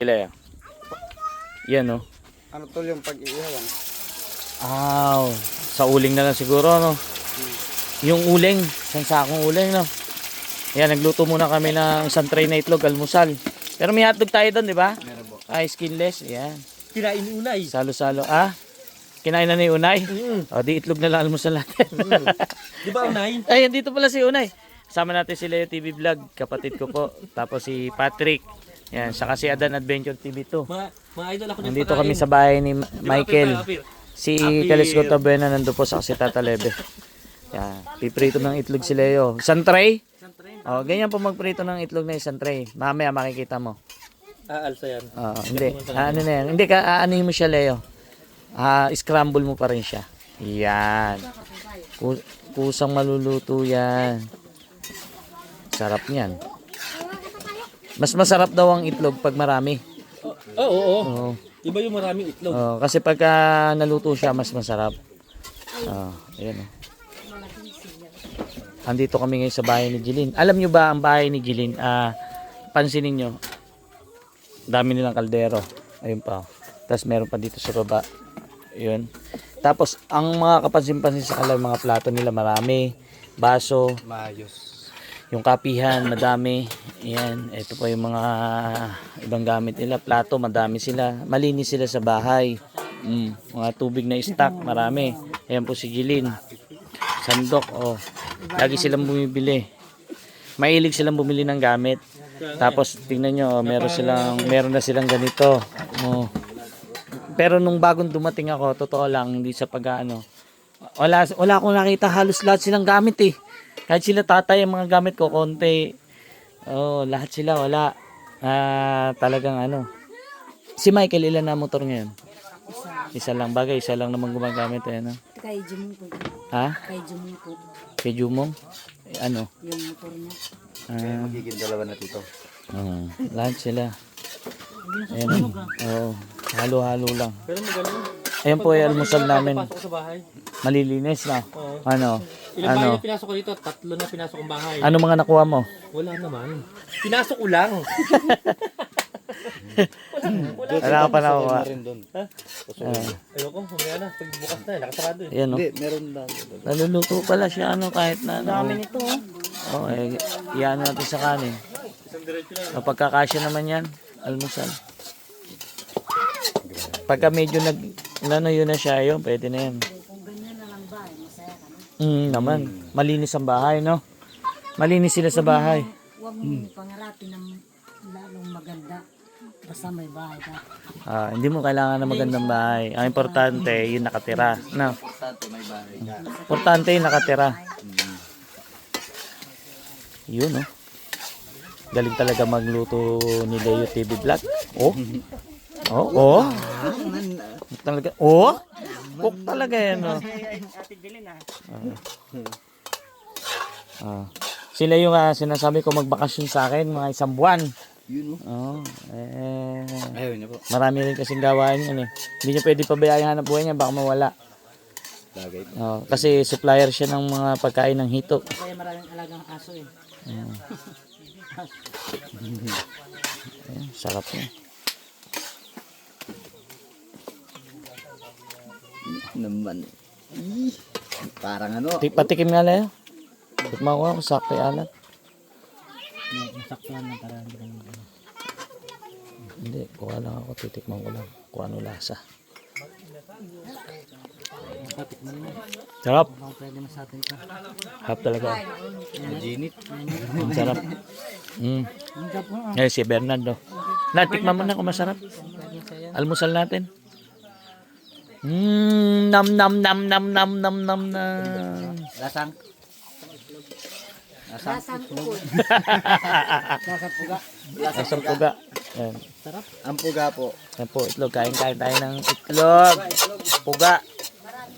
Sila yan oh. Ano tol yung pag-iihawan? Sa uling na lang siguro no. Yung uling, isang sakong uling no. Yan, nagluto muna kami ng isang tray na itlog, almusal. Pero may hotdog tayo doon, di ba? Meron po. Ay, skinless. Yan. Kinain unay. Salo-salo. Kinain na ni Unay? O, di itlog na lang almusal natin. Di ba unay? Ay, dito pala si Unay. Kasama natin si Leo TV Vlog, kapatid ko po. Tapos si Patrick. Yan, saka si Adan Adventure TV 2. Mga idol ako Nandito kami sa bahay ni Michael. Si Kalisco Tabuena nandun po sa si Tata Lebe. Yan, piprito ng itlog si Leo. Isang tray? O, ganyan po magprito ng itlog na isang tray. Mamaya makikita mo. Aalsa yan. Hindi. Ano na yan? Hindi ka, aanihin mo siya, Leo. Scramble mo pa rin siya. Yan. Kusang maluluto yan. Sarap niyan. Mas masarap daw ang itlog pag marami. Oo. Iba yung maraming itlog. Kasi pagka naluto siya, mas masarap. Ayan o. Andito kami ngayon sa bahay ni Jilin. Alam nyo ba ang bahay ni Jilin? Pansinin nyo. Dami nilang kaldero. Ayun pa. Tapos meron pa dito sa baba. Ayun. Tapos ang mga kapansin-pansin sa kanila, mga plato nila marami. Baso. Maayos. Yung kapihan, madami. Ayan. Ito po yung mga ibang gamit nila. Plato, madami sila. Malinis sila sa bahay. Mga tubig na stock, marami. Ayan po si Jilin. Sandok, lagi silang bumibili. Mahilig silang bumili ng gamit. Tapos tingnan nyo, meron na silang ganito. Pero nung bagong dumating ako, totoo lang, hindi sa pag-ano. Wala akong nakita, halos lahat silang gamit eh. Kahit sila tatay, ang mga gamit ko, konti. Lahat sila, wala. Talagang ano. Si Michael, ilan na motor ngayon? Isa lang. Bagay, isa lang naman gumagamit. Ano? Kay Jumong po. Kay Jumong po. Kay Jumong? Ano? Yung motor niya. Kaya magiging dalawa na dito. Lahat sila. Ayan. Halo-halo lang. Pero magaling. Ayan po yung almusal namin. Pasok sa bahay. Malilinis na. Ilang bahay na pinasok ko dito? 3 na pinasok ang bahay. Ano mga nakuha mo? Wala naman. Pinasok ko lang. Wala ka pa nakuha. Ayoko, mamaya na. Pagbukas na, nakasarado eh. Ayan o. Hindi, meron lang. Naluluto pala siya kahit na. Dami nito Iyan natin sa kanin. Pagkakasya naman yan, almusal. Pagka medyo yun na siya, yun, pwede na yan. Kung ganyan na lang bahay, masaya ka na. Naman, malinis ang bahay, no? Malinis sila sa bahay. Huwag mo pangarapin ng lalong maganda. Basta may bahay ka. Hindi mo kailangan na magandang bahay. Ang importante, yung nakatira. No? Importante may bahay ka. Importante yung nakatira. Yun, no? Galing talaga magluto ni Leo TV Vlog. Talaga. Cook talaga yan, no? Sila yung sinasabi ko magbakasyon sa akin, mga 1 buwan. Yun Ayaw niya po. Marami rin kasing gawain yan eh. Hindi niya pwede pabayaan hanap buhay niya, baka mawala. Bagay. Kasi supplier siya ng mga pagkain ng hito. Kaya maraming alagang aso eh. Sarap niya. Naman. Parang ano. Patikim nga lang. Tikman ko kung sakto yung alat. Saktuhan lang para hindi ka Hindi, kuha lang ako. Titikman ko lang kung ano lasa. Sarap. pwede mo sa atin ito. Sarap talaga. Ginit. Sarap. Si Bernardo. Tikman mo na kung masarap. Almusal natin. Nam. Lasang. Lasang ukod. Lasang puga. Lasang puga. Ayan. Ang puga po. Ayan po, itlog. Kain tayo ng itlog. Puga.